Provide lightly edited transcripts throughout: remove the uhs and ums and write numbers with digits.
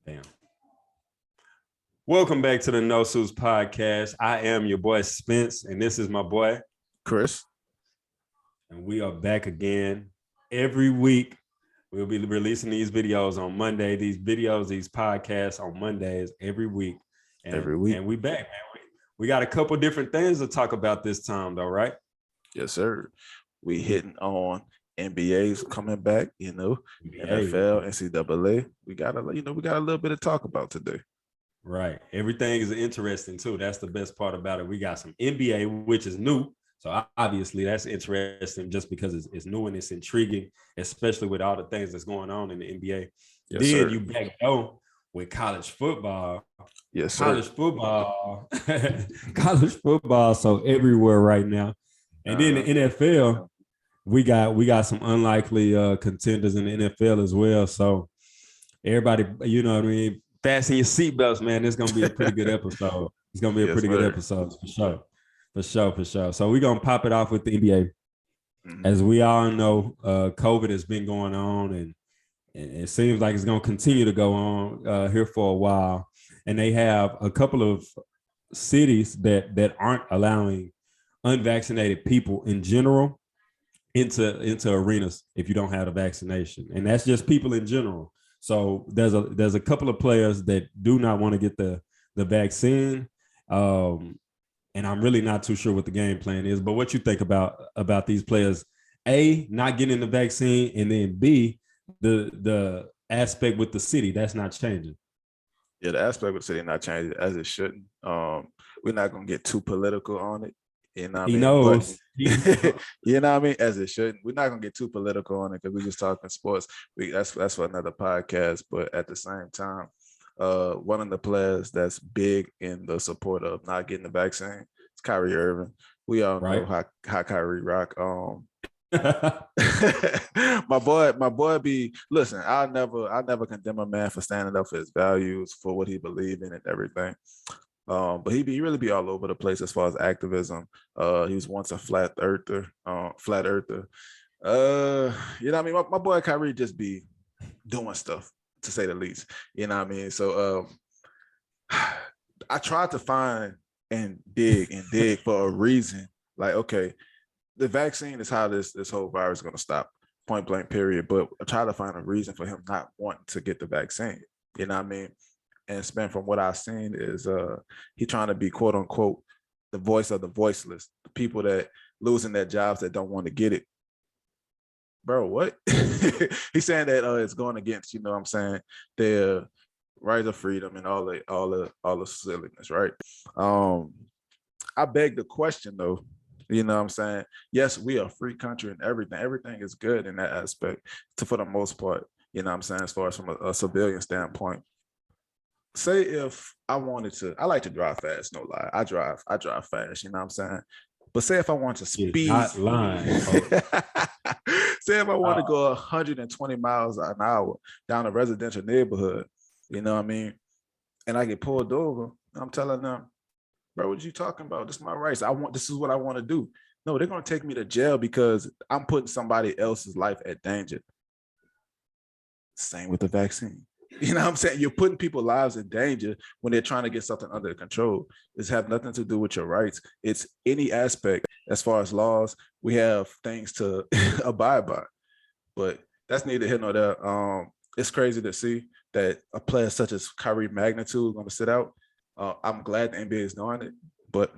Damn. Welcome back to the No Suits podcast. I am your boy Spence, and this is my boy Chris. And we are back again every week. We'll be releasing these videos on Monday. These podcasts on Mondays every week. And we back, man. We got a couple different things to talk about this time, though, right? Yes, sir. We hitting on NBA's coming back, NFL, NCAA. We got a little bit to talk about today. Right. Everything is interesting too. That's the best part about it. We got some NBA, which is new. So obviously that's interesting just because it's new and it's intriguing, especially with all the things that's going on in the NBA. Yes, then sir. You back go with college football. Yes, sir. College football. College football. So everywhere right now. And then the NFL, we got some unlikely contenders in the NFL as well. So everybody, you know what I mean? Fasten your seatbelts, man. It's gonna be a pretty good episode. It's gonna be a pretty good episode for sure. So we're gonna pop it off with the NBA. Mm-hmm. As we all know, COVID has been going on, and it seems like it's gonna continue to go on here for a while. And they have a couple of cities that aren't allowing unvaccinated people in general into arenas if you don't have a vaccination, and that's just people in general. So there's a couple of players that do not want to get the vaccine, and I'm really not too sure what the game plan is. But what you think about these players? A, not getting the vaccine, and then B, the aspect with the city that's not changing. Yeah, the aspect with the city not changing as it shouldn't. We're not gonna get too political on it. You know what he knows. You know what I mean? As it shouldn't. We're not gonna get too political on it because we're just talking sports. That's for another podcast. But at the same time, one of the players that's big in the support of not getting the vaccine is Kyrie Irving. We all know how Kyrie rock. my boy be listen. I'll never condemn a man for standing up for his values, for what he believes in and everything. But he really be all over the place as far as activism. He was once a flat earther. You know what I mean? My boy Kyrie just be doing stuff, to say the least. You know what I mean? So I tried to find and dig for a reason. Like, okay, the vaccine is how this whole virus is going to stop, point blank, period. But I try to find a reason for him not wanting to get the vaccine. You know what I mean? And Spent from what I've seen is he trying to be quote unquote the voice of the voiceless, the people that losing their jobs that don't want to get it. Bro, what? He's saying that it's going against, you know what I'm saying, their right of freedom and all the silliness, right? I beg the question though, you know what I'm saying? Yes, we are a free country and everything. Everything is good in that aspect for the most part, you know what I'm saying, as far as from a civilian standpoint. Say if I wanted to, I like to drive fast, no lie. I drive fast, you know what I'm saying? But say if I want to speed, not lying. say if I want to go 120 miles an hour down a residential neighborhood, you know what I mean? And I get pulled over, I'm telling them, bro, what you talking about? This is my rights. This is what I want to do. No, they're going to take me to jail because I'm putting somebody else's life at danger. Same with the vaccine. You know what I'm saying? You're putting people's lives in danger when they're trying to get something under control. This has nothing to do with your rights. It's any aspect as far as laws. We have things to abide by. But that's neither here nor there. It's crazy to see that a player such as Kyrie magnitude is going to sit out. I'm glad the NBA is doing it. But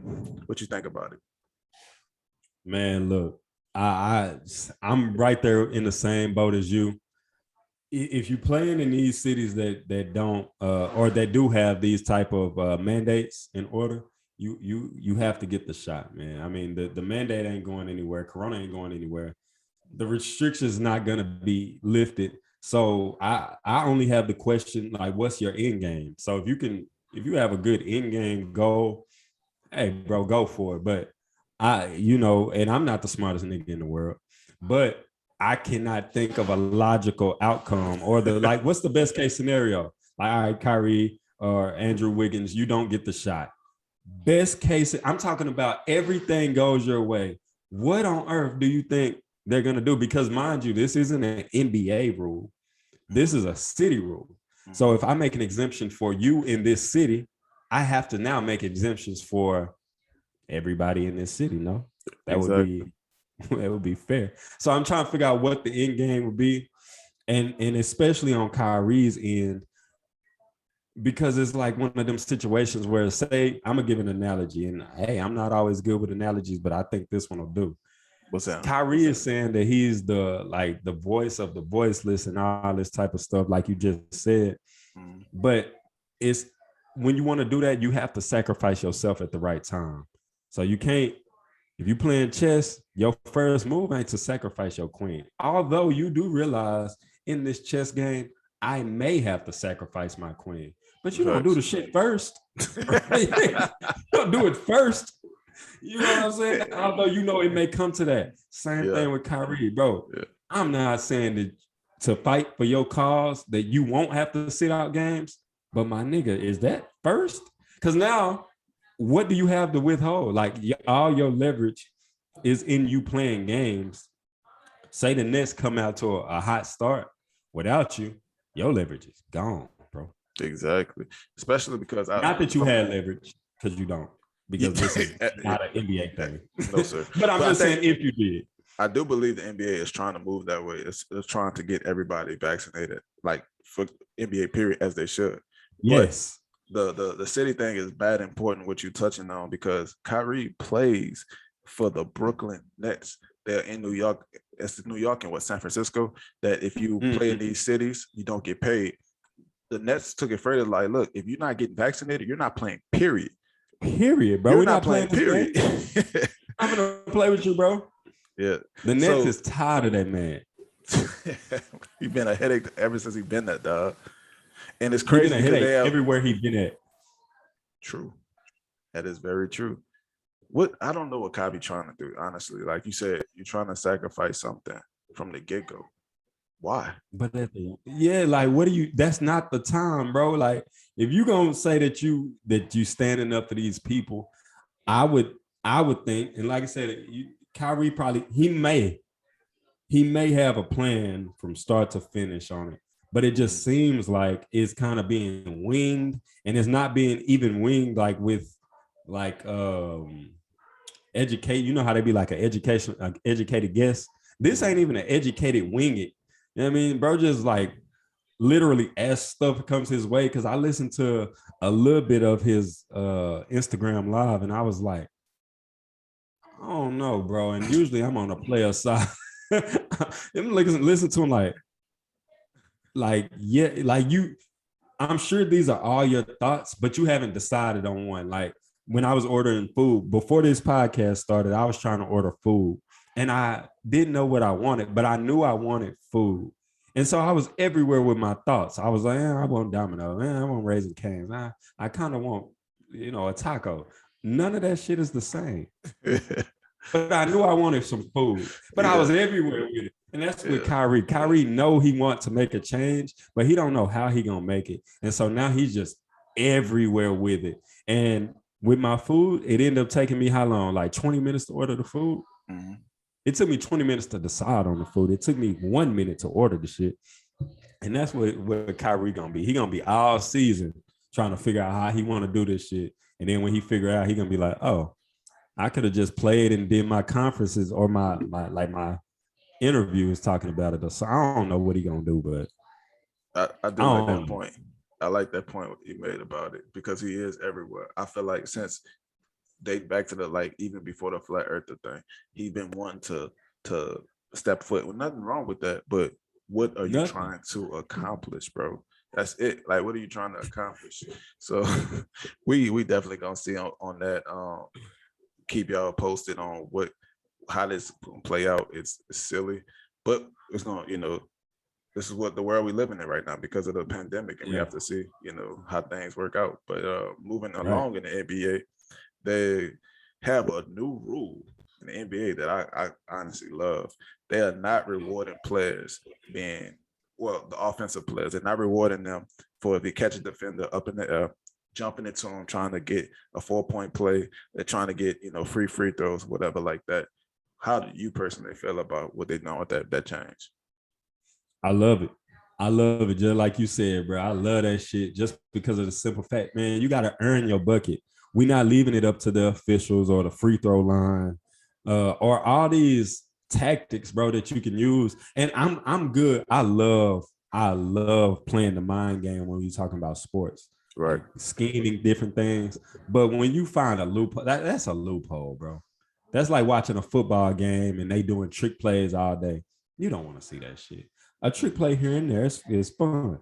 what you think about it? Man, look, I'm right there in the same boat as you. If you're playing in these cities that don't or that do have these type of mandates in order, you have to get the shot, man. I mean, the mandate ain't going anywhere. Corona ain't going anywhere. The restrictions not gonna be lifted. So I only have the question, like, what's your end game? So if you have a good end game goal, hey, bro, go for it. But and I'm not the smartest nigga in the world, but I cannot think of a logical outcome or what's the best case scenario? Like, all right, Kyrie or Andrew Wiggins, you don't get the shot. Best case, I'm talking about everything goes your way. What on earth do you think they're going to do? Because mind you, this isn't an NBA rule. This is a city rule. So if I make an exemption for you in this city, I have to now make exemptions for everybody in this city. No, that would be that would be fair. So I'm trying to figure out what the end game would be, and especially on Kyrie's end, because it's like one of them situations where, say, I'm gonna give an analogy, and hey, I'm not always good with analogies, but I think this one will do. What's that? Kyrie is saying that he's the voice of the voiceless and all this type of stuff, like you just said. But it's when you want to do that, you have to sacrifice yourself at the right time. So you can't, if you playing chess, your first move ain't to sacrifice your queen. Although you do realize in this chess game, I may have to sacrifice my queen. But you don't do the shit first. Right? You don't do it first. You know what I'm saying? Although you know it may come to that. Same thing with Kyrie, bro. Yeah. I'm not saying that to fight for your cause that you won't have to sit out games, but my nigga, is that first? Because now, what do you have to withhold? Like all your leverage is in you playing games. Say the Nets come out to a hot start without you, your leverage is gone, bro. Exactly. Especially because not that you had leverage, because you don't. Because this is not an NBA thing. No, sir. But I'm just saying if you did. I do believe the NBA is trying to move that way. It's trying to get everybody vaccinated, like for NBA period, as they should. Yes. But the city thing is bad important what you're touching on, because Kyrie plays for the Brooklyn Nets. They're in New York. It's New York and San Francisco, that if you play in these cities, you don't get paid. The Nets took it further, like, look, if you're not getting vaccinated, you're not playing, period. Period, bro. We're not playing, period. I'm gonna play with you, bro. Yeah. The Nets is tired of that man. He's been a headache ever since he's been that dog. And it's crazy because they have everywhere he's been at. True. That is very true. I don't know what Kyrie trying to do, honestly. Like you said, you're trying to sacrifice something from the get-go. Why? But like, what do you? That's not the time, bro. Like, if you gonna say that you standing up for these people, I would think, and like I said, Kyrie probably he may have a plan from start to finish on it, but it just seems like it's kind of being winged, and it's not being even winged like with like educate. You know how they be like an educated guess. This ain't even an educated wing it. You know what I mean? Bro just like literally as stuff comes his way, because I listened to a little bit of his Instagram live and I was like, I don't know, bro. And usually I'm on the player side. I'm listen to him like, yeah, like you, I'm sure these are all your thoughts, but you haven't decided on one. Like when I was ordering food, before this podcast started, I was trying to order food. And I didn't know what I wanted, but I knew I wanted food. And so I was everywhere with my thoughts. I was like, I want Domino. I want Raising Cane's. I kind of want, a taco. None of that shit is the same. But I knew I wanted some food. But I was everywhere with it. And that's with Kyrie. Kyrie know he wants to make a change, but he don't know how he going to make it. And so now he's just everywhere with it. And with my food, it ended up taking me how long? Like 20 minutes to order the food? Mm-hmm. It took me 20 minutes to decide on the food. It took me 1 minute to order the shit. And that's what Kyrie gonna be. He gonna be all season trying to figure out how he want to do this shit. And then when he figure out, he gonna be like, oh, I could have just played and did my conferences or my interviews talking about it. So I don't know what he gonna do, but I do like that point. I like that point you made about it, because he is everywhere. I feel like since date back to the even before the flat earther thing, he's been wanting to step foot. Well, nothing wrong with that, but what are you trying to accomplish, bro? That's it. Like, what are you trying to accomplish? So we definitely gonna see on that. Keep y'all posted on how this gonna play out. It's silly, but it's gonna, this is what the world we living in right now because of the pandemic, and we have to see, how things work out. But moving along in the NBA, they have a new rule in the NBA that I honestly love. They are not rewarding players the offensive players. They're not rewarding them for if you catch a defender up in the air, jumping into him, trying to get a 4-point play. They're trying to get, free throws, whatever like that. How do you personally feel about what they're doing with that change? I love it. I love it, just like you said, bro. I love that shit just because of the simple fact, man. You got to earn your bucket. We're not leaving it up to the officials or the free throw line, or all these tactics, bro, that you can use. And I'm good. I love playing the mind game when you're talking about sports, Right. like scheming different things. But when you find a loophole, that's a loophole, bro. That's like watching a football game and they doing trick plays all day. You don't want to see that shit. A trick play here and there is fun.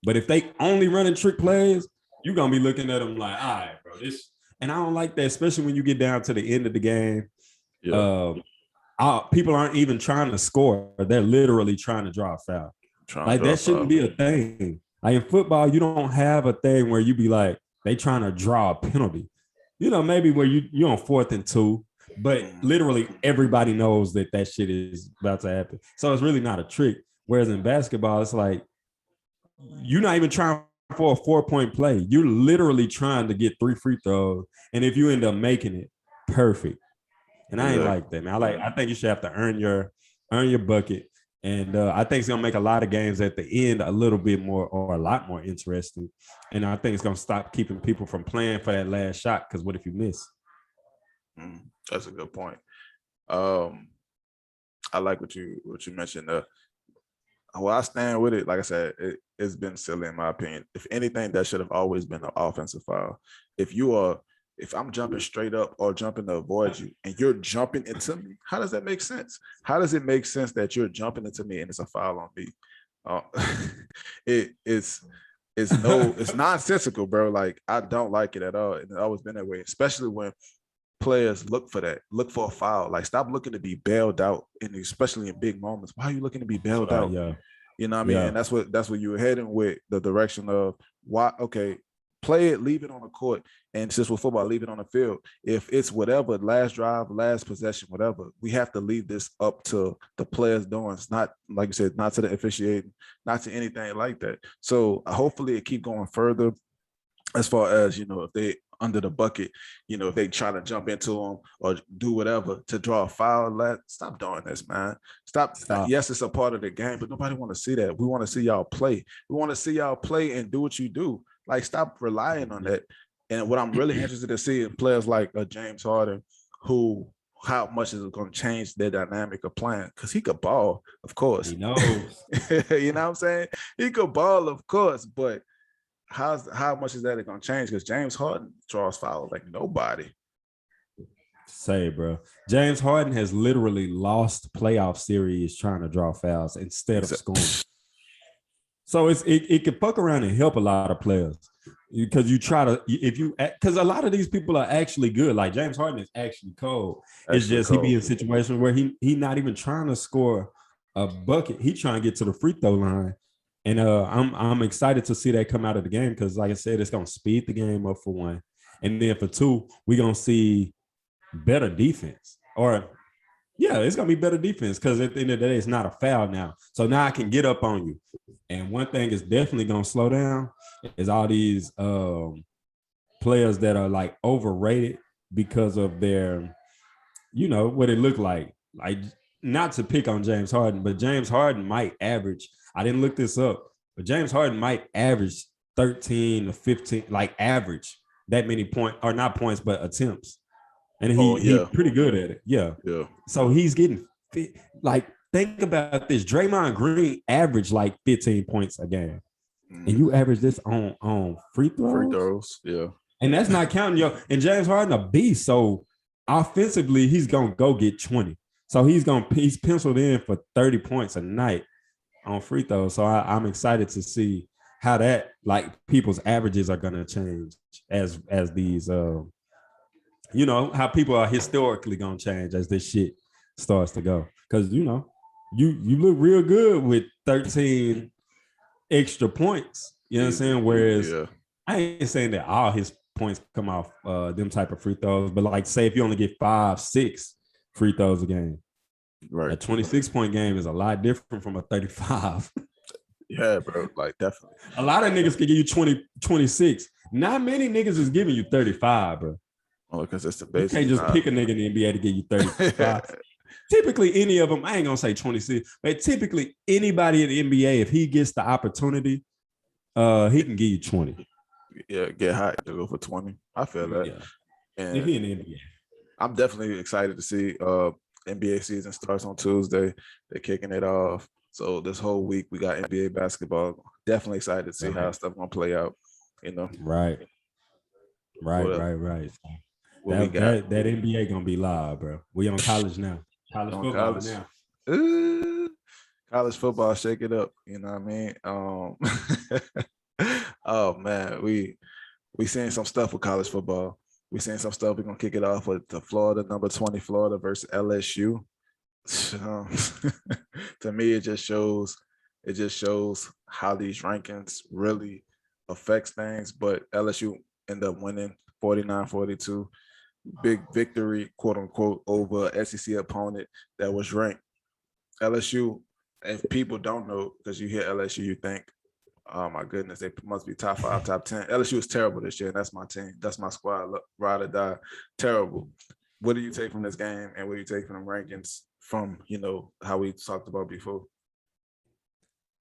But if they only running trick plays, you're gonna be looking at them like, all right, bro, this. And I don't like that, especially when you get down to the end of the game. Yeah. People aren't even trying to score; they're literally trying to draw a foul. Like that shouldn't be a thing. Like in football, you don't have a thing where you be like they trying to draw a penalty. You know, maybe where you're on 4th and 2, but literally everybody knows that shit is about to happen. So it's really not a trick. Whereas in basketball, it's like you're not even trying for a 4-point play. You're literally trying to get 3 free throws, and if you end up making it, perfect. And I ain't like that, man. I think you should have to earn your bucket. And I think it's gonna make a lot of games at the end a little bit more or a lot more interesting. And I think it's gonna stop keeping people from playing for that last shot. Because what if you miss? That's a good point. I like what you mentioned. Well, I stand with it. Like I said, it's been silly in my opinion. If anything, that should have always been an offensive foul. If I'm jumping straight up or jumping to avoid you and you're jumping into me, how does that make sense? How does it make sense that you're jumping into me and it's a foul on me? It's nonsensical, bro. Like I don't like it at all. And it's always been that way, especially when players look for a foul. Like stop looking to be bailed out, and especially in big moments. Why are you looking to be bailed out? Yeah. You know what I mean? Yeah. And that's what you were heading with, the direction of why, okay, play it, leave it on the court. And just with football, leave it on the field. If it's whatever, last drive, last possession, whatever, we have to leave this up to the players doing. It's not, like you said, not to the officiating, not to anything like that. So hopefully it keep going further as far as, if they under the bucket, if they try to jump into them or do whatever to draw a foul, stop doing this, man. Stop. Yes, it's a part of the game, but nobody want to see that. We want to see y'all play. We want to see y'all play and do what you do. Like, stop relying on that. And what I'm really interested to see is players like James Harden, how much is it going to change their dynamic of playing? Because he could ball, of course. He knows. You know what I'm saying? He could ball, of course, but how much is that going to change? Because James Harden draws fouls like nobody. Say, bro. James Harden has literally lost playoff series trying to draw fouls instead of scoring. So it could fuck around and help a lot of players because because a lot of these people are actually good. Like James Harden is actually cold. It's just he be in situations where he not even trying to score a bucket. He trying to get to the free throw line. And I'm excited to see that come out of the game because, like I said, it's gonna speed the game up for one, and then for two, we're gonna see better defense. It's gonna be better defense because at the end of the day, it's not a foul now. So now I can get up on you. And one thing is definitely gonna slow down is all these players that are like overrated because of their, what it looked like. Like, not to pick on James Harden, but James Harden might average. I didn't look this up, but James Harden might average 13 to 15, like average that many points, or not points, but attempts. And he's pretty good at it. Yeah. So he's getting fit. Like, think about this. Draymond Green averaged like 15 points a game. And you average this on free throws? Free throws, yeah. And that's not counting and James Harden a beast. So offensively, he's gonna go get 20. So he's penciled in for 30 points a night on free throws. So I'm excited to see how that, like, people's averages are gonna change as these how people are historically gonna change as this shit starts to go. Because you look real good with 13 extra points. You know what I'm saying? Whereas I ain't saying that all his points come off them type of free throws, but like, say if you only get 5-6 free throws a game, right? A 26-point game is a lot different from a 35. Yeah, bro. Like, definitely. A lot of niggas can give you 20, 26. Not many niggas is giving you 35, bro. Oh, because it's the basic. You can't just pick a nigga in the NBA to give you 35. typically any of them, I ain't gonna say 26, but typically anybody in the NBA, if he gets the opportunity, he can give you 20. Yeah, get hot to go for 20. I feel that. Yeah. And If he in the NBA. I'm definitely excited to see NBA season starts on Tuesday. They're kicking it off. So this whole week we got NBA basketball. Definitely excited to see how stuff gonna play out. You know. Right. What we got? That NBA gonna be live, bro. We on college now. College football now. College football, shake it up. You know what I mean? Oh man, we seeing some stuff with college football. We seeing some stuff. We're gonna kick it off with the Florida number 20 Florida versus LSU. To me, it just shows how these rankings really affects things. But LSU end up winning 49-42. Big victory, quote unquote, over an SEC opponent that was ranked. LSU, if people don't know, because you hear LSU, you think, oh my goodness, they must be top 5, top 10. LSU is terrible this year, and that's my team. That's my squad. Look, ride or die. Terrible. What do you take from this game, and what do you take from the rankings from, how we talked about before?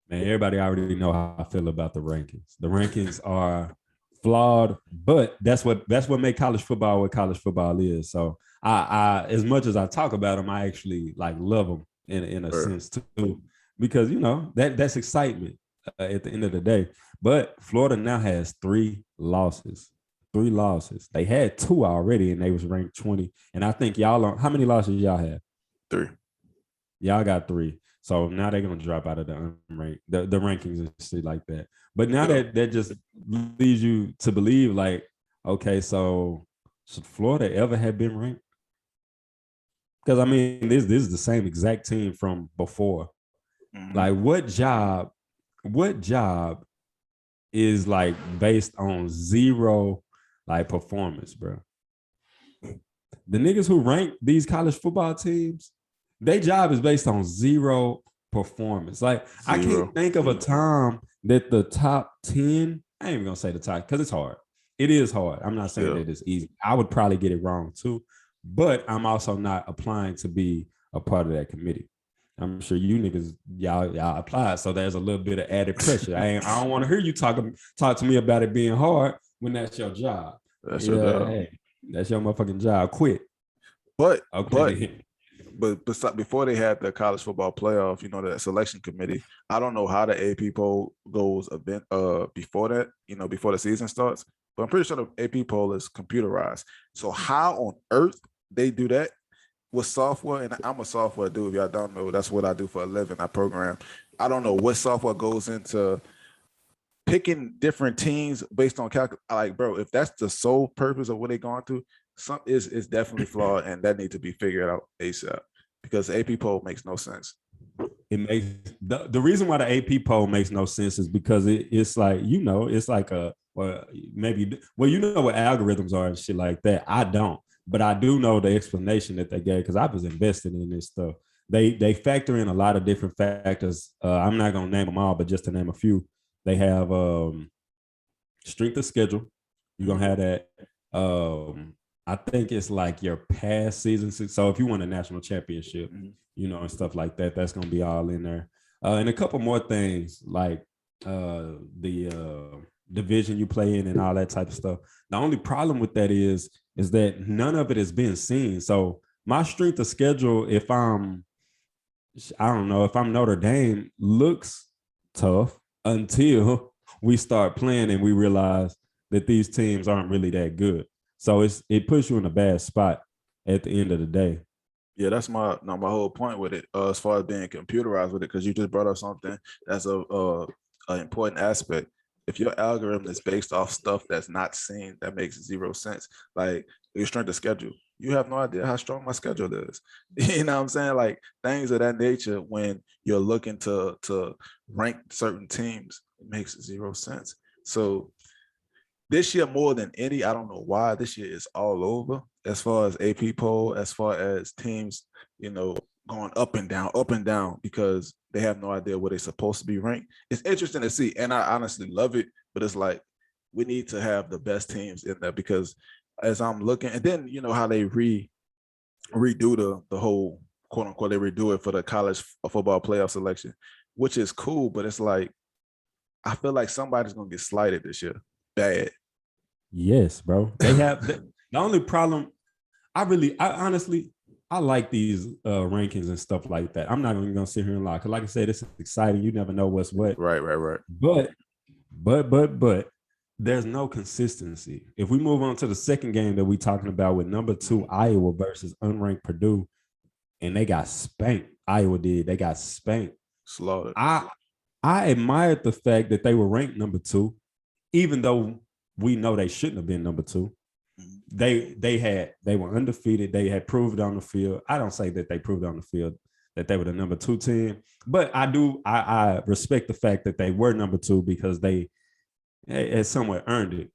Man, everybody already know how I feel about the rankings. The rankings are flawed, but that's what make college football what college football is. So I as much as I talk about them, I actually love them in a sense too, because that's excitement at the end of the day. But Florida now has 3 losses. 3 losses. They had 2 already, and they was ranked 20. And I think y'all how many losses y'all have? 3. Y'all got 3. So now they're gonna drop out of the rankings and shit like that. But now that just leads you to believe, okay, so should Florida ever have been ranked? Because I mean, this is the same exact team from before. Mm-hmm. What job is based on zero performance, bro? The niggas who rank these college football teams, their job is based on zero performance. I can't think of a time that the top 10, I ain't even gonna say the top, because it's hard. It is hard. I'm not saying that it's easy. I would probably get it wrong too, but I'm also not applying to be a part of that committee. I'm sure you niggas, y'all applied, so there's a little bit of added pressure. I don't want to hear you talk to me about it being hard when that's your job. That's your job. Hey, that's your motherfucking job. Quit. But before they had the college football playoff, that selection committee, I don't know how the AP poll goes before that, before the season starts, but I'm pretty sure the AP poll is computerized. So how on earth they do that with software? And I'm a software dude. If y'all don't know, that's what I do for a living. I program. I don't know what software goes into picking different teams based on bro, if that's the sole purpose of what they're going through, is definitely flawed, and that needs to be figured out ASAP, because the AP poll makes no sense. It makes the reason why the AP poll makes no sense is because it's it's what algorithms are and shit like that. I don't, but I do know the explanation that they gave, because I was invested in this stuff. They factor in a lot of different factors. I'm not gonna name them all, but just to name a few, they have strength of schedule. You're gonna have that. I think it's your past season. So if you won a national championship, and stuff like that, that's going to be all in there. And a couple more things like the division you play in and all that type of stuff. The only problem with that is that none of it is being seen. So my strength of schedule, if I'm Notre Dame, looks tough until we start playing and we realize that these teams aren't really that good. So it puts you in a bad spot at the end of the day. Yeah, that's my whole point with it, as far as being computerized with it, because you just brought up something that's an important aspect. If your algorithm is based off stuff that's not seen, that makes zero sense. Like your strength of schedule, you have no idea how strong my schedule is. You know what I'm saying? Things of that nature, when you're looking to rank certain teams, it makes zero sense. So this year, more than any, I don't know why, this year is all over as far as AP poll, as far as teams, going up and down, because they have no idea where they're supposed to be ranked. It's interesting to see, and I honestly love it, but it's we need to have the best teams in there, because as I'm looking, and then how they redo the whole quote unquote, they redo it for the college football playoff selection, which is cool. But it's like, I feel like somebody's going to get slighted this year. Bad. Yes, bro. They have the only problem. I honestly, I like these rankings and stuff like that. I'm not even gonna sit here and lie, because like I said, it's exciting. You never know what's what. Right. But there's no consistency. If we move on to the second game that we're talking about with number 2 Iowa versus unranked Purdue, and they got spanked. Iowa did. They got spanked. Slaughtered. I admired the fact that they were ranked number 2, even though we know they shouldn't have been number 2. They were undefeated. They had proved on the field. I don't say that they proved on the field that they were the number 2 team, but I respect the fact that they were number 2 because they had somewhat earned it.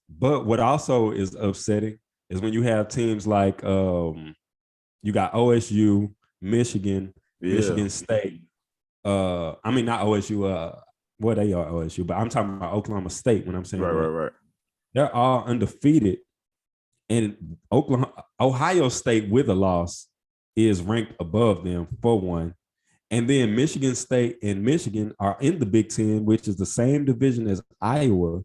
But what also is upsetting is when you have teams like you got OSU, Michigan, Michigan State. I mean, not OSU. Well, they are OSU, but I'm talking about Oklahoma State when I'm saying right. They're all undefeated. And Ohio State with a loss is ranked above them for one. And then Michigan State and Michigan are in the Big Ten, which is the same division as Iowa,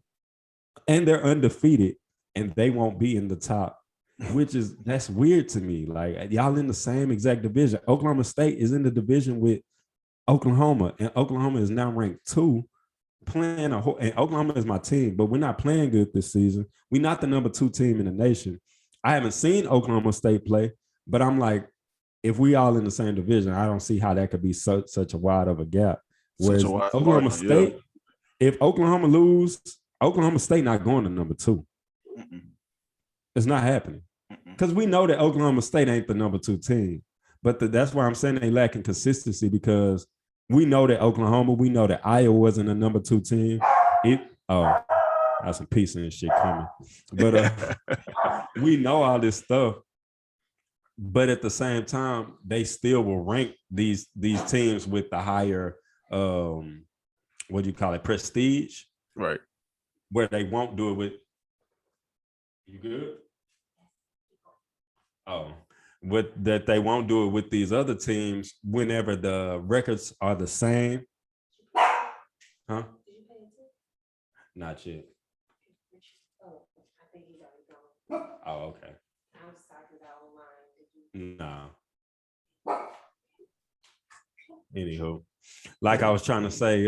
and they're undefeated, and they won't be in the top, that's weird to me. Like, y'all in the same exact division. Oklahoma State is in the division with Oklahoma, and Oklahoma is now ranked 2. And Oklahoma is my team, but we're not playing good this season. We're not the number 2 team in the nation. I haven't seen Oklahoma State play, but I'm like, if we all in the same division, I don't see how that could be such a wide of a gap. Whereas Oklahoma State, if Oklahoma lose, Oklahoma State not going to number 2. It's not happening. Because we know that Oklahoma State ain't the number 2 team. But that's why I'm saying they lacking consistency, because we know that Oklahoma, we know that Iowa wasn't a number 2 team. That's some pizza and shit coming. But we know all this stuff. But at the same time, they still will rank these teams with the higher, what do you call it, prestige. Right. Where they won't do it with. You good? With that they won't do it with these other teams whenever the records are the same. Huh? Not yet. Oh, okay. Nah. Anywho, like I was trying to say,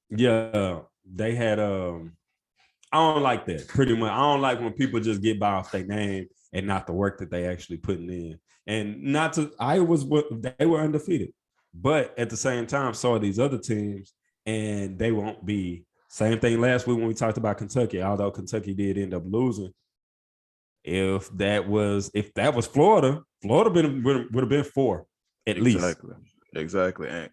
they had I don't like that pretty much. I don't like when people just get by off their name and not the work that they actually putting in. And not to, they were undefeated, but at the same time, so are these other teams, and they won't be. Same thing last week when we talked about Kentucky, although Kentucky did end up losing. If that was Florida, would have been 4 at least. Exactly. And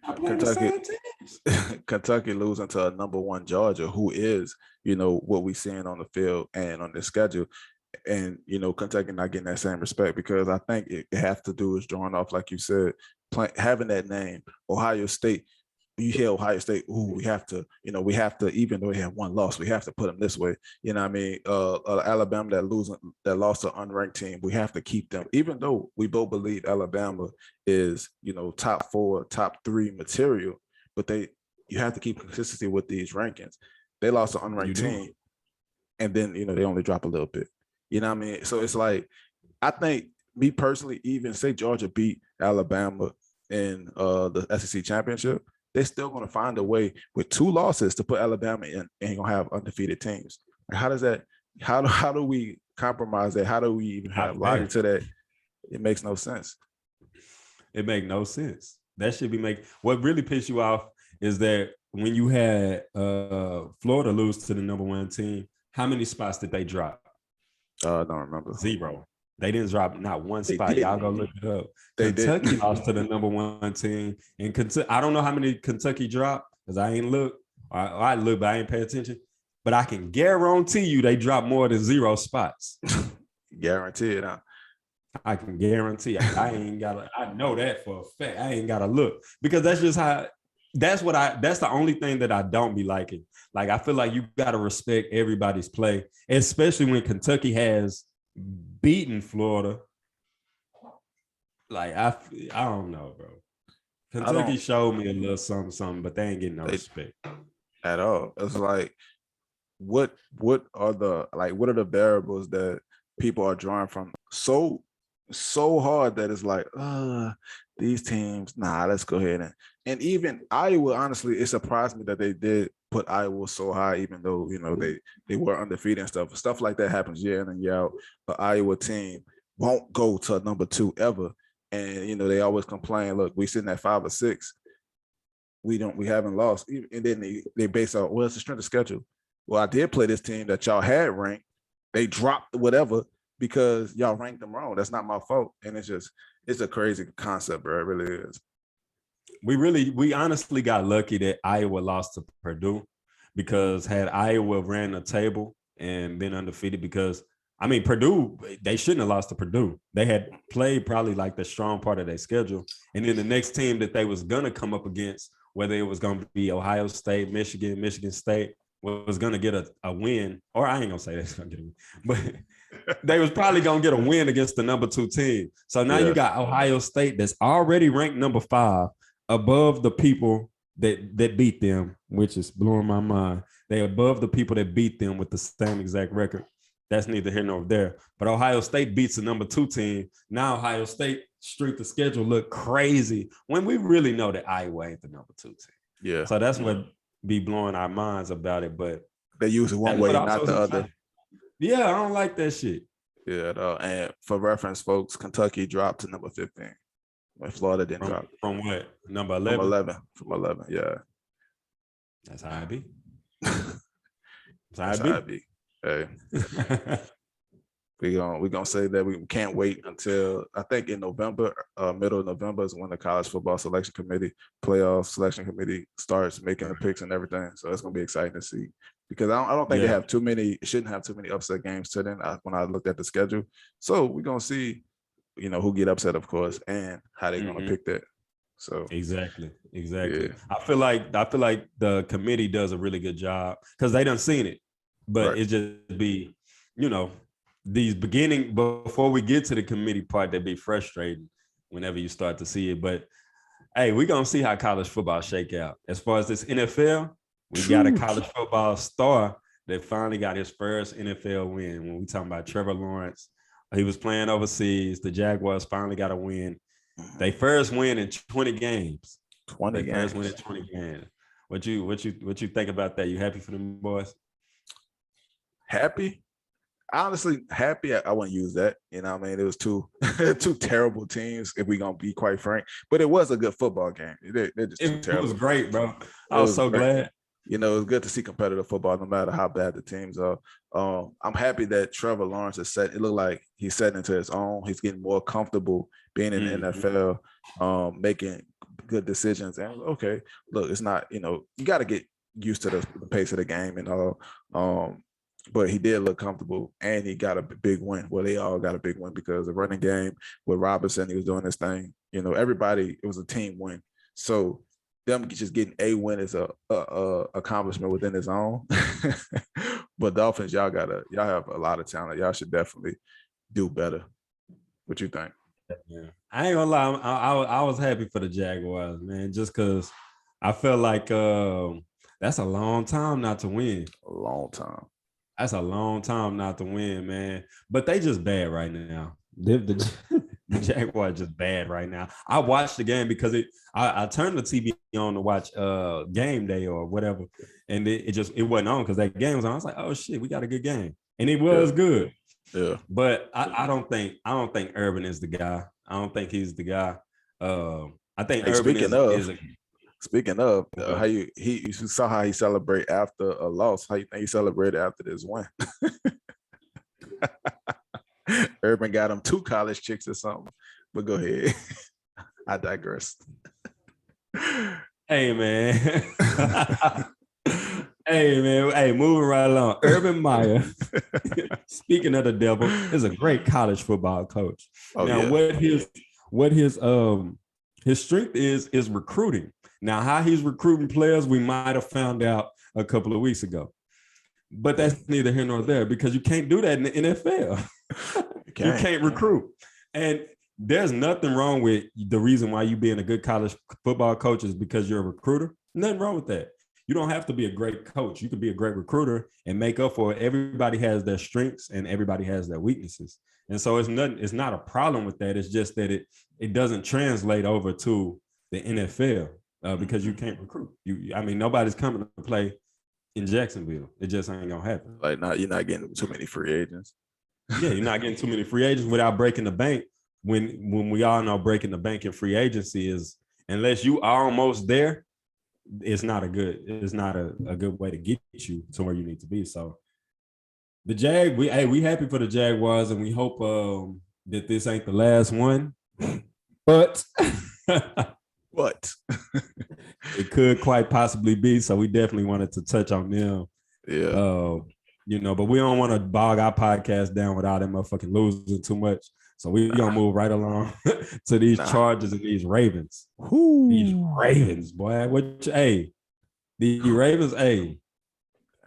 Kentucky losing to a number 1 Georgia, who is, what we seeing on the field and on the schedule. And, Kentucky not getting that same respect, because I think it has to do is drawing off, like you said, having that name. Ohio State, you hear Ohio State, we have to, even though they have 1 loss, we have to put them this way. You know what I mean? Alabama that lost to an unranked team, we have to keep them, even though we both believe Alabama is, top 4, top 3 material, but you have to keep consistency with these rankings. They lost an unranked team, and then, they only drop a little bit. You know what I mean? So it's like, I think, me personally, even say Georgia beat Alabama in the SEC championship, they're still going to find a way with 2 losses to put Alabama in, and you're going to have undefeated teams. How does that? How do we compromise that? How do we even have logic to that? It makes no sense. It makes no sense. That should be what really pissed you off is that when you had Florida lose to the number 1 team, how many spots did they drop? I don't remember. 0. They didn't drop not 1 spot. Y'all go look it up. Kentucky lost to the number 1 team. And I don't know how many Kentucky dropped, because I ain't look. I look, but I ain't pay attention. But I can guarantee you they dropped more than 0 spots. Guarantee it, huh? I can guarantee. I know that for a fact. I ain't gotta look, because that's just how. That's the only thing that I don't be liking. Like, I feel like you gotta respect everybody's play, especially when Kentucky has beaten Florida Like I don't know, bro. I Kentucky don't showed me a little something, but they ain't getting no they respect. at all. It's like what are the variables that people are drawing from so hard that it's like these teams, nah, let's go ahead and even Iowa, honestly, it surprised me that they did put Iowa so high, even though they were undefeated and stuff like that happens year in and year out. But Iowa team won't go to number 2 ever. And they always complain, look, we sitting at 5 or 6, we haven't lost. And then they base out, well, it's the strength of schedule. Well, I did play this team that y'all had ranked. They dropped whatever because y'all ranked them wrong. That's not my fault. And it's a crazy concept, bro. It really is. We honestly got lucky that Iowa lost to Purdue, because had Iowa ran the table and been undefeated, because I mean, Purdue, they shouldn't have lost to Purdue. They had played probably like the strong part of their schedule. And then the next team that they was going to come up against, whether it was going to be Ohio State, Michigan State, was going to get a win. Or I ain't going to say that's going to get a win. But they was probably going to get a win against the number 2 team. So now you got Ohio State that's already ranked number 5 above the people that beat them, which is blowing my mind. They're above the people that beat them with the same exact record. That's neither here nor there. But Ohio State beats the number 2 team. Now Ohio State strength of schedule look crazy when we really know that Iowa ain't the number 2 team. Yeah. So that's what be blowing our minds about it. But they use it one way, not the other. Yeah, I don't like that shit. Yeah, and for reference, folks, Kentucky dropped to number 15 when Florida didn't drop. From what? Number 11? From 11, yeah. That's how I be. That's how I be. Hey, we're gonna say that we can't wait until I think in November, middle of November is when the college football selection committee, playoff selection committee starts making the picks and everything. So it's gonna be exciting to see, because I don't think they have too many. Shouldn't have too many upset games to them when I looked at the schedule. So we're gonna see, who get upset, of course, and how they're gonna pick that. So exactly. Yeah. I feel like the committee does a really good job because they done seen it. But it just be, these beginning, before we get to the committee part, that be frustrating whenever you start to see it. But hey, we're going to see how college football shake out. As far as this NFL, we got a college football star that finally got his first NFL win. When we talking about Trevor Lawrence, he was playing overseas. The Jaguars finally got a win. They first win in 20 games. 20 games. First win in 20 games. What you think about that? You happy for them boys? Happy? Honestly, happy. I wouldn't use that. It was two terrible teams, if we're gonna be quite frank. But it was a good football game. It was great, bro. I was so glad. It was good to see competitive football, no matter how bad the teams are. I'm happy that Trevor Lawrence is set. It looked like he's setting into his own. He's getting more comfortable being in the NFL, making good decisions. And okay, look, it's not, you got to get used to the pace of the game and all. But he did look comfortable, and he got a big win. Well, they all got a big win because the running game with Robinson, he was doing his thing. Everybody, it was a team win. So them just getting a win is a accomplishment within its own. But Dolphins, y'all have a lot of talent. Y'all should definitely do better. What you think? Yeah. I ain't gonna lie, I was happy for the Jaguars, man, just because I felt like that's a long time not to win. A long time. That's a long time not to win, man. But they just bad right now. The Jaguars just bad right now. I watched the game because I turned the TV on to watch game day or whatever, and it wasn't on because that game was on. I was like, oh shit, we got a good game, and it was good. Yeah. But I don't think Urban is the guy. I don't think he's the guy. I think Urban Speaking of how you saw how he celebrate after a loss, how you think he celebrated after this win? Urban got him 2 college chicks or something. But go ahead. I digress. Hey man. Hey, moving right along. Urban Meyer, speaking of the devil, is a great college football coach. What his strength is recruiting. Now, how he's recruiting players, we might have found out a couple of weeks ago. But that's neither here nor there because you can't do that in the NFL. You can't recruit. And there's nothing wrong with the reason why you being a good college football coach is because you're a recruiter. Nothing wrong with that. You don't have to be a great coach. You can be a great recruiter and make up for it. Everybody has their strengths and everybody has their weaknesses. And so it's not a problem with that. It's just that it doesn't translate over to the NFL because you can't recruit. Nobody's coming to play in Jacksonville. It just ain't gonna happen. Like, you're not getting too many free agents. Yeah, you're not getting too many free agents without breaking the bank. When we all know breaking the bank in free agency is, unless you are almost there, it's not a good way to get you to where you need to be. So the we happy for the Jaguars, and we hope that this ain't the last one. But what? It could quite possibly be. So we definitely wanted to touch on them. Yeah. But we don't want to bog our podcast down without them motherfucking losing too much. So we gonna move right along to these Chargers and these Ravens. These Ravens, boy. The Ravens,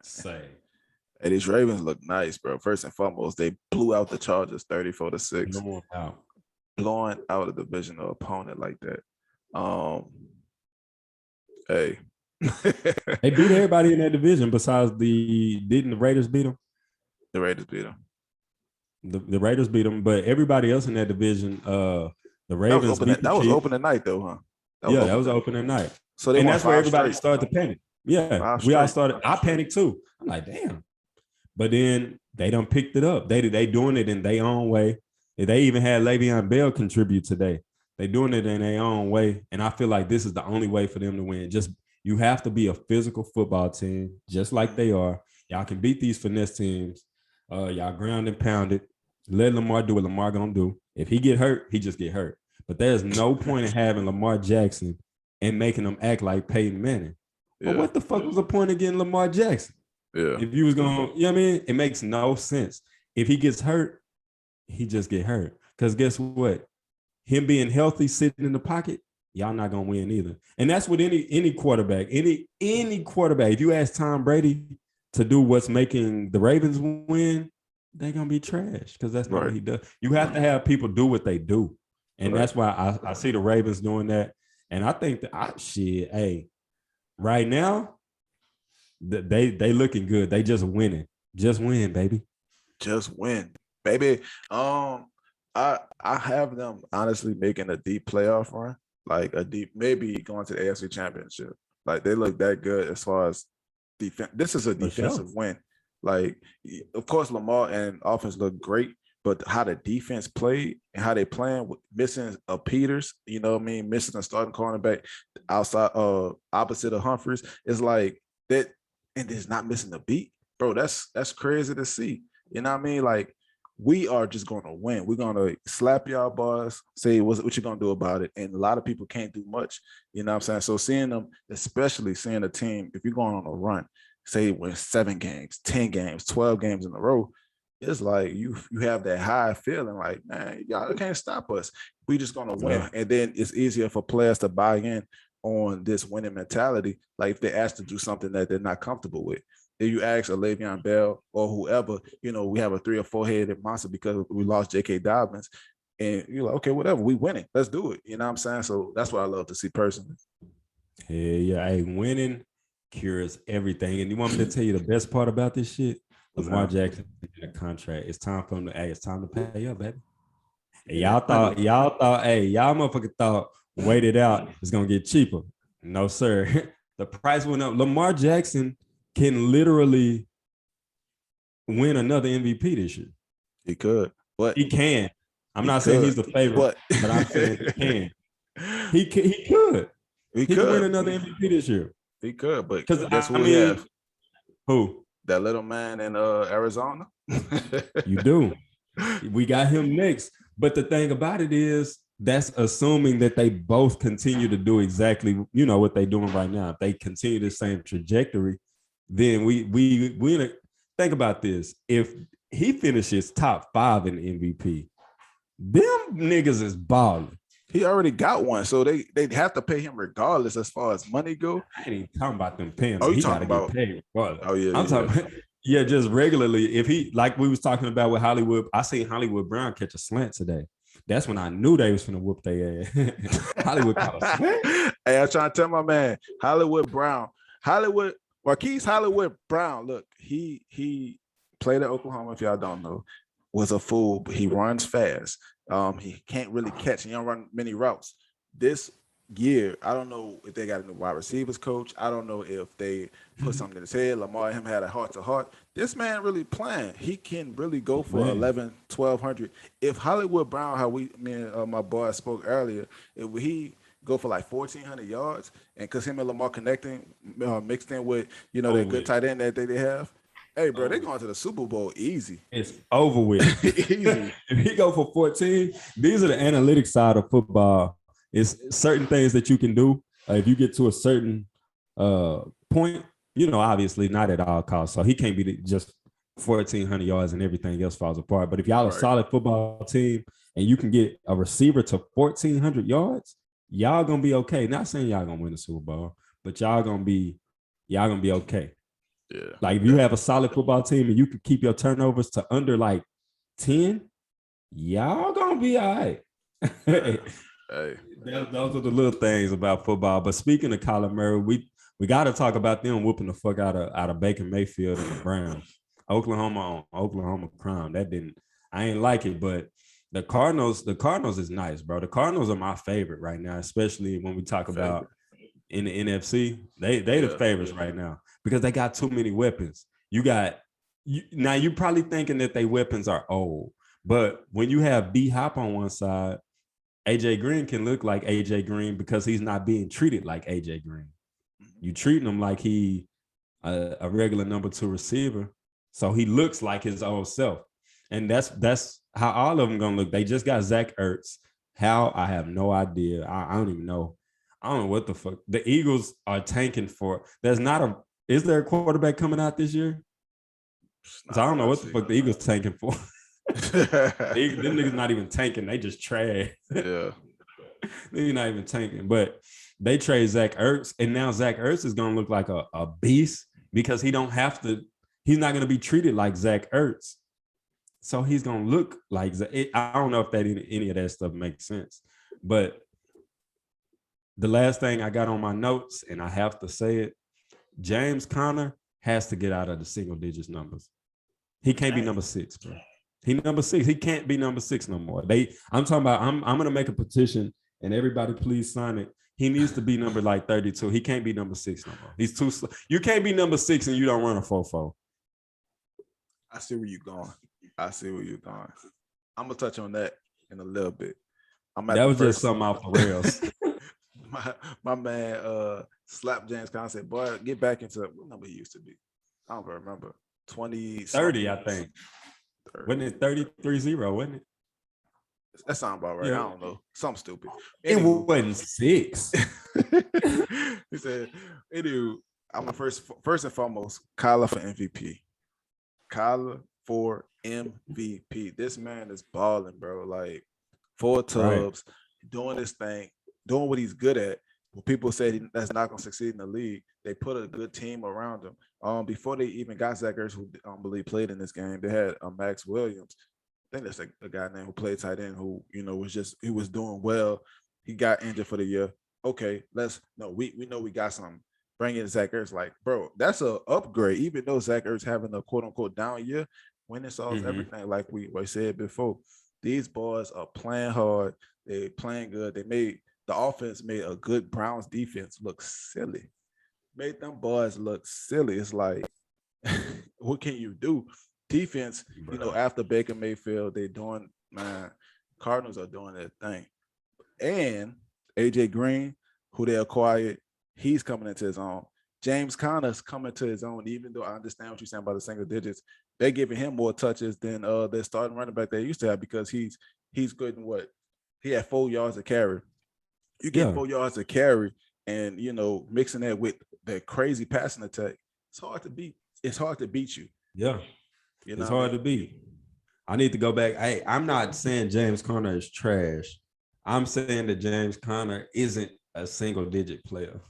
say. Hey, these Ravens look nice, bro. First and foremost, they blew out the Chargers 34-6. Blowing out a divisional opponent like that. Hey. They beat everybody in that division besides didn't the Raiders beat them? The Raiders beat them. The Raiders beat them, but everybody else in that division, the Ravens that was opening night though, huh? That was opening night. So that's where everybody started to panic. Yeah, we all started. I panicked too. I'm like, damn. But then they done picked it up. They doing it in their own way. They even had Le'Veon Bell contribute today. They doing it in their own way, and I feel like this is the only way for them to win. You have to be a physical football team, just like they are. Y'all can beat these finesse teams. Y'all ground and pound it. Let Lamar do what Lamar gonna do. If he get hurt, he just get hurt. But there's no point in having Lamar Jackson and making them act like Peyton Manning. Yeah. But what the fuck was the point of getting Lamar Jackson? Yeah. If you was going, you know what I mean? It makes no sense. If he gets hurt, he just get hurt. Because guess what? Him being healthy, sitting in the pocket, y'all not gonna win either. And that's with any quarterback. Any quarterback. If you ask Tom Brady to do what's making the Ravens win, they're gonna be trash because that's not what he does. You have to have people do what they do. And that's why I see the Ravens doing that. And I think that right now, they looking good. They just winning. Just win, baby. Just win, baby. I have them honestly making a deep playoff run, like maybe going to the AFC Championship. Like they look that good as far as defense. This is a defensive win. Like, of course, Lamar and offense look great, but how the defense played and how they playing with missing a Peters, you know what I mean, missing a starting cornerback outside opposite of Humphries, is like that, and it's not missing a beat, bro. That's crazy to see. You know what I mean? Like, we are just going to win. We're going to slap y'all boys, say what you going to do about it. And a lot of people can't do much. You know what I'm saying? So seeing them, especially seeing a team, if you're going on a run, say win 7 games, 10 games, 12 games in a row, it's like you have that high feeling like, man, y'all can't stop us. We just going to win. And then it's easier for players to buy in on this winning mentality. Like if they're asked to do something that they're not comfortable with. If you ask a Le'Veon Bell or whoever, we have a 3 or 4 headed monster because we lost J.K. Dobbins, and you're like, okay, whatever, we winning, let's do it. You know what I'm saying? So that's what I love to see personally. Yeah. Hey, winning cures everything. And you want me to tell you the best part about this shit? Lamar Jackson in a contract. It's time for him to. It's time to pay up, baby. Hey, y'all motherfucker thought wait it out. It's gonna get cheaper. No, sir. The price went up. Lamar Jackson can literally win another MVP this year. He could, but he can. I'm not saying he's the favorite, but I'm saying he can. He could. He could win another MVP this year. He could, but guess who we have? Who? That little man in Arizona. You do. We got him next. But the thing about it is, that's assuming that they both continue to do exactly, what they're doing right now. If they continue the same trajectory, then we think about this. If he finishes top 5 in MVP, them niggas is balling. He already got one, so they'd have to pay him regardless as far as money go. I ain't even talking about them paying. Oh, he gotta get paid regardless. Oh yeah, I'm talking about, just regularly. If he, like we was talking about with Hollywood, I seen Hollywood Brown catch a slant today. That's when I knew they was finna whoop their ass. Hollywood caught a smack. Hey, I'm trying to tell my man, Marquise Hollywood Brown. Look, he played at Oklahoma. If y'all don't know, was a fool, but he runs fast. He can't really catch. He don't run many routes. This year, I don't know if they got a new wide receivers coach. I don't know if they put something in his head. Lamar and him had a heart-to-heart. This man really playing. He can really go for 11, 1,200. If Hollywood Brown, how my boy spoke earlier, if he go for like 1,400 yards, and because him and Lamar connecting, mixed in with, their good tight end that they have, hey, bro, they going to the Super Bowl easy. It's over with. Easy. If he go for 14, these are the analytics side of football. It's certain things that you can do if you get to a certain point. Obviously not at all costs. So he can't be just 1,400 yards and everything else falls apart. But if y'all a solid football team and you can get a receiver to 1,400 yards, y'all gonna be okay. Not saying y'all gonna win the Super Bowl, but y'all gonna be okay. Yeah. Like if you have a solid football team and you can keep your turnovers to under like 10, y'all gonna be all right. Hey. Those are the little things about football. But speaking of Kyler Murray, we got to talk about them whooping the fuck out of Baker Mayfield and the Browns. Oklahoma crime. I ain't like it, but the Cardinals is nice, bro. The Cardinals are my favorite right now, especially when we talk about in the NFC. They the favorites right now because they got too many weapons. Now you're probably thinking that their weapons are old, but when you have D-Hop on one side, AJ Green can look like AJ Green because he's not being treated like AJ Green. You treating him like he a regular number 2 receiver, so he looks like his old self, and that's how all of them gonna look. They just got Zach Ertz. How? I have no idea. I don't even know. I don't know what the fuck. The Eagles are tanking for. Is there a quarterback coming out this year? So I don't know what the fuck the Eagles tanking for. Them niggas not even tanking. They just trash. Yeah. They're not even tanking. But they trade Zach Ertz, and now Zach Ertz is gonna look like a beast because he's not gonna be treated like Zach Ertz. So he's gonna look like I don't know if any of that stuff makes sense. But the last thing I got on my notes, and I have to say it, James Conner has to get out of the single digits numbers. He can't be number 6, bro. He number 6. He can't be number 6 no more. I'm talking about. I'm gonna make a petition, and everybody please sign it. He needs to be number like 32. He can't be number 6 no more. He's too slow. You can't be number 6 and you don't run a 4.4. I see where you're going. I'm gonna touch on that in a little bit. That was just something off the rails. my man slapped James Conner, said, "Boy, get back into what number he used to be." I don't remember. 30, I think. 30. Wasn't it 33-0, wasn't it? That sounds about right. Yeah. I don't know. Something stupid. It wasn't 6. He said, "Anyway, I'm the first and foremost, Kyler for MVP. Kyler for MVP. This man is balling, bro. Like 4 tubs, doing this thing, doing what he's good at. When people say that's not going to succeed in the league, they put a good team around him. Before they even got Zach Ertz, who I believe played in this game, they had Max Williams. I think that's a guy named who played tight end who, he was doing well. He got injured for the year. Okay, we know we got something. Bring in Zach Ertz. Like, bro, that's an upgrade. Even though Zach Ertz having a quote unquote down year, winning solves everything. Like we said before, these boys are playing hard. They playing good. The offense made a good Browns defense look silly. Made them boys look silly. It's like, what can you do? Defense, after Baker Mayfield, Cardinals are doing their thing. And AJ Green, who they acquired, he's coming into his own. James Conner's coming to his own, even though I understand what you're saying about the single digits. They're giving him more touches than their starting running back they used to have because he's good in what? He had 4 yards of carry. You get 4 yards of carry and, mixing that with the crazy passing attack, it's hard to beat. It's hard to beat you. Yeah. It's hard to beat. I need to go back. Hey, I'm not saying James Conner is trash. I'm saying that James Conner isn't a single digit player.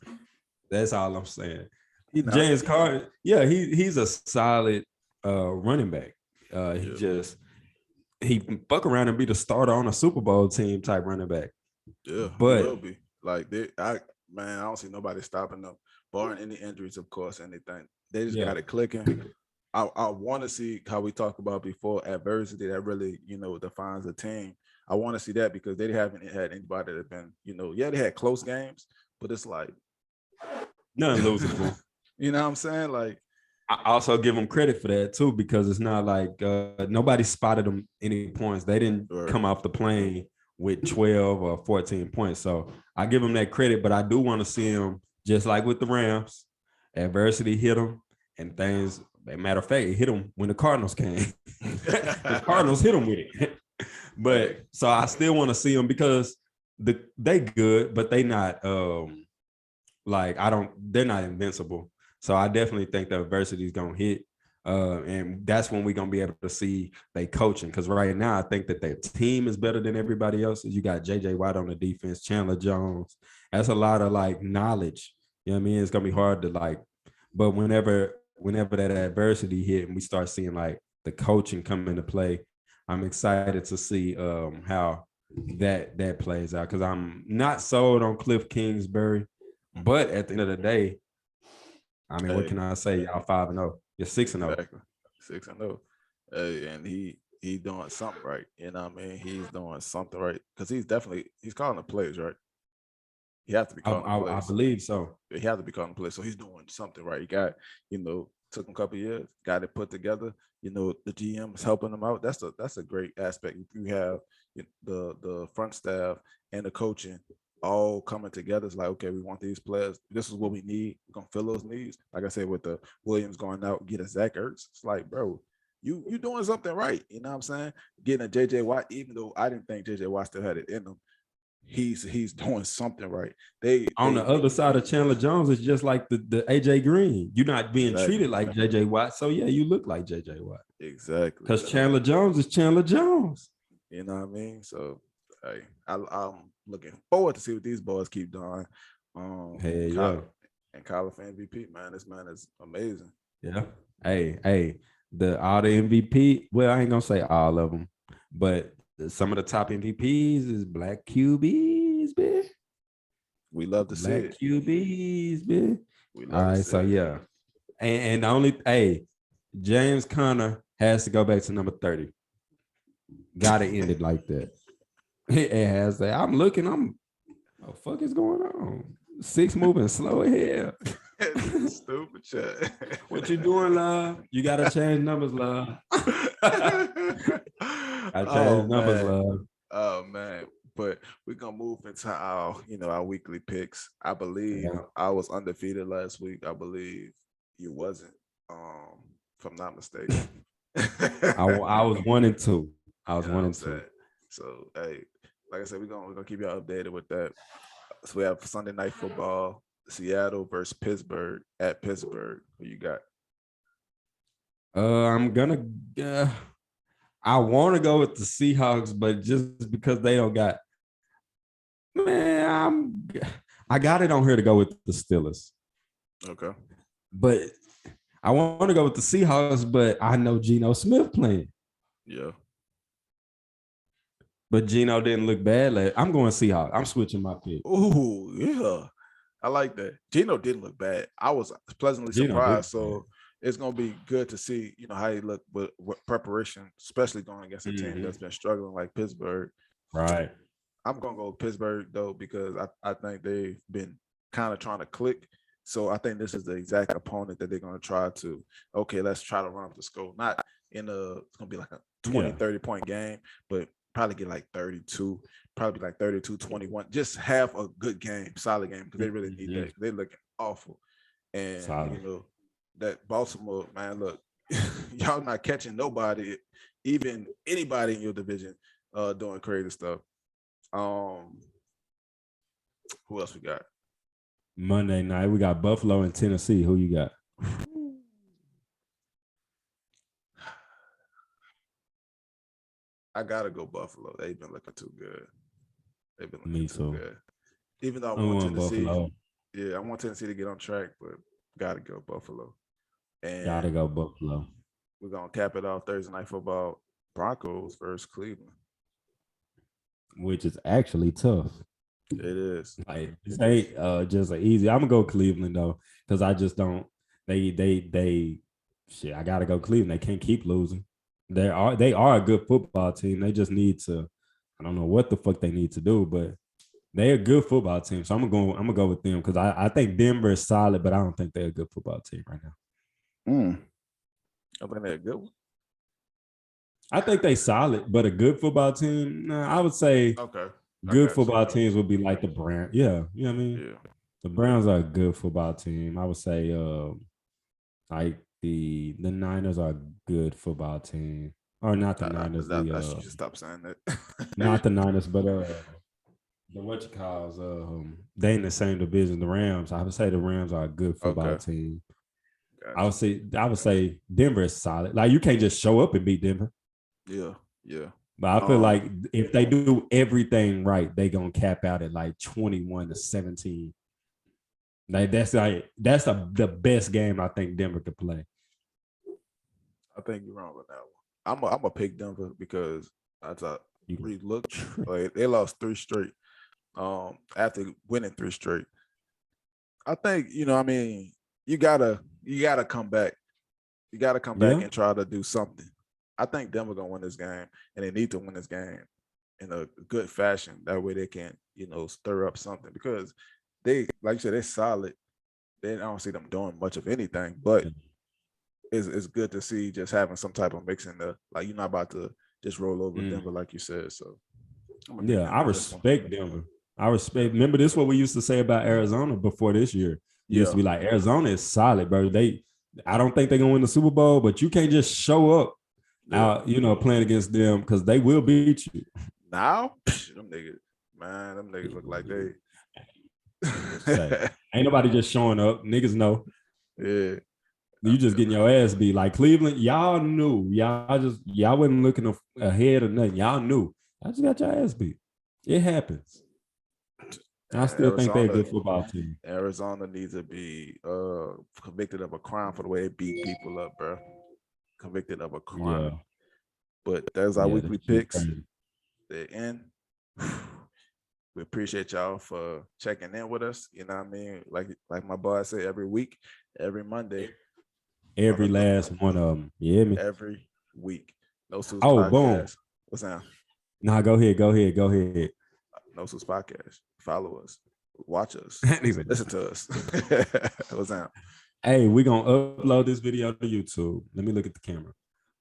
That's all I'm saying. James Conner, he's a solid running back. he fuck around and be the starter on a Super Bowl team type running back. Yeah, he will But be. Like I don't see nobody stopping them, barring any injuries, of course, anything. They just yeah, got it clicking. I want to see how we talked about before, adversity that really, defines a team. I want to see that because they haven't had anybody that been, they had close games, but it's like nothing losable. you know what I'm saying? Like, I also give them credit for that too, because it's not like nobody spotted them any points. They didn't come off the plane with 12 or 14 points. So I give them that credit, but I do want to see them just like with the Rams, adversity hit them and things. Matter of fact, it hit them when the Cardinals came. The Cardinals hit them with it. But so I still want to see them because they good, but they not they're not invincible. So I definitely think the adversity is gonna hit. And that's when we're gonna be able to see they coaching. Because right now, I think that their team is better than everybody else's. You got JJ Watt on the defense, Chandler Jones. That's a lot of like knowledge. You know what I mean? It's gonna be hard to but whenever that adversity hit and we start seeing like the coaching come into play, I'm excited to see how that plays out. Because I'm not sold on Cliff Kingsbury, but at the end of the day, I mean, what can I say? Y'all 5-0. You're 6-0. Exactly. 6-0. And he doing something right. You know what I mean? He's doing something right. Because he's calling the plays, right? He has to be calling the plays. I believe so. He has to be calling the plays. So he's doing something right. He got, took him a couple of years, got it put together. The GM is helping him out. That's a great aspect. You have the front staff and the coaching all coming together. It's like, okay, we want these players. This is what we need. We're gonna fill those needs. Like I said, with the Williams going out, get a Zach Ertz. It's like, bro, you doing something right. You know what I'm saying? Getting a JJ Watt, even though I didn't think JJ Watt still had it in him. He's doing something right. They on the other side of Chandler Jones, it's just like the AJ Green. You're not being treated like JJ Watt. So yeah, you look like JJ Watt. Exactly. Because Chandler Jones is Chandler Jones. You know what I mean? So hey, I'm looking forward to see what these boys keep doing. Hey, yeah. And Kyler for MVP, man. This man is amazing. Yeah. Hey, all the MVP. Well, I ain't gonna say all of them, but some of the top MVPs is black QBs, man. We love to see black QBs, man. All right, so yeah. And the only James Conner has to go back to number 30. Gotta end it like that. It has that. I'm looking, what the fuck is going on? 6 moving slow ahead. Stupid shit. What you doing, love? You gotta change numbers, love. I changed numbers, love. Oh man. But we're gonna move into our weekly picks. I believe I was undefeated last week. I believe you wasn't, if I'm not mistaken. I was 1-2. I was 1-2. So hey, like I said, we're gonna keep y'all updated with that. So we have Sunday night football, Seattle versus Pittsburgh at Pittsburgh. Who you got? I'm gonna I want to go with the Seahawks, but just because they don't got, man, I got it on here to go with the Steelers. Okay. But I want to go with the Seahawks, but I know Geno Smith playing. Yeah. But Geno didn't look bad. I'm going Seahawks. I'm switching my pick. Ooh, yeah. I like that. Geno didn't look bad. I was pleasantly surprised. So it's going to be good to see, how he looked with preparation, especially going against a team that's been struggling like Pittsburgh. Right. I'm going to go with Pittsburgh, though, because I think they've been kind of trying to click. So I think this is the exact opponent that they're going to try to, let's try to run up the score. Not it's going to be like a 20, 30-point game, but probably get like 32, probably like 32-21. Just have a good game, solid game, because they really need that. They're looking awful. And, that Baltimore, man, look, y'all not catching nobody, even anybody in your division doing crazy stuff. Who else we got? Monday night, we got Buffalo and Tennessee. Who you got? I gotta go Buffalo. They've been looking too good. They've been looking too good. Even though I want Tennessee, Buffalo. I want Tennessee to get on track, but gotta go Buffalo. And gotta go Buffalo. We're gonna cap it off Thursday night football. Broncos versus Cleveland. which is actually tough. It is. Like this ain't just an easy. I'm gonna go Cleveland though, because I just don't. They shit. I gotta go Cleveland. They can't keep losing. They are a good football team. They just need to. I don't know what the fuck they need to do, but they're a good football team. So I'm gonna go with them because I think Denver is solid, but I don't think they're a good football team right now. I think they're a good one. I think they solid, but a good football team. Nah, I would say Okay. good Okay, football so- teams would be like the Browns. Yeah, you know what I mean. Yeah. The Browns are a good football team. I would say like the Niners are a good football team. Or not the Niners. You should stop saying that. Not the Niners, but the what you calls they in the same division, the Rams. I would say the Rams are a good football Okay. team. Gotcha. I would say Denver is solid. Like you can't just show up and beat Denver. Yeah. Yeah. But I feel like if they do everything right, they gonna cap out at like 21-17. Like that's the best game I think Denver could play. I think you're wrong with that one. I'm a pick Denver because I thought we looked like they lost 3 straight. After winning 3 straight. I think, I mean, you gotta come back. You gotta come back and try to do something. I think Denver gonna win this game, and they need to win this game in a good fashion. That way they can, stir up something because they, like you said, they're solid. I don't see them doing much of anything, but it's good to see just having some type of mix in there. Like you're not about to just roll over Denver, like you said. So I respect Denver. I respect. Remember, this is what we used to say about Arizona before this year. It used to be like Arizona is solid, bro. I don't think they're gonna win the Super Bowl, but you can't just show up out, playing against them because they will beat you. Now, them niggas look like they. Ain't nobody just showing up. Niggas know. Yeah. You just getting your ass beat. Like Cleveland, y'all knew. Y'all wasn't looking ahead or nothing. Y'all knew. I just got your ass beat. It happens. I still think they're a good football team. Arizona needs to be convicted of a crime for the way they beat people up, bro. Convicted of a crime. Yeah. But there's our weekly picks. They're in. We appreciate y'all for checking in with us. You know what I mean? Like my boy said, every week, every Monday. Every last one of them. You hear me? Every week. No Suits Podcast. Boom. What's that? Nah, go ahead. No Suits Podcast. Follow us. Watch us. Listen to us. What's that? Hey, we're going to upload this video to YouTube. Let me look at the camera.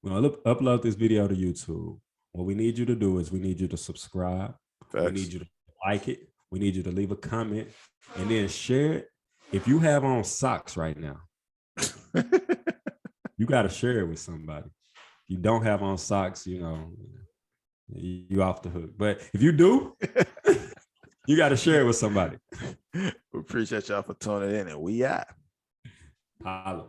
We're going to upload this video to YouTube. What we need you to do is we need you to subscribe. Facts. We need you to like it. We need you to leave a comment and then share it. If you have on socks right now, you got to share it with somebody. If you don't have on socks, you off the hook. But if you do, you got to share it with somebody. We appreciate y'all for tuning in, and we out. Holla.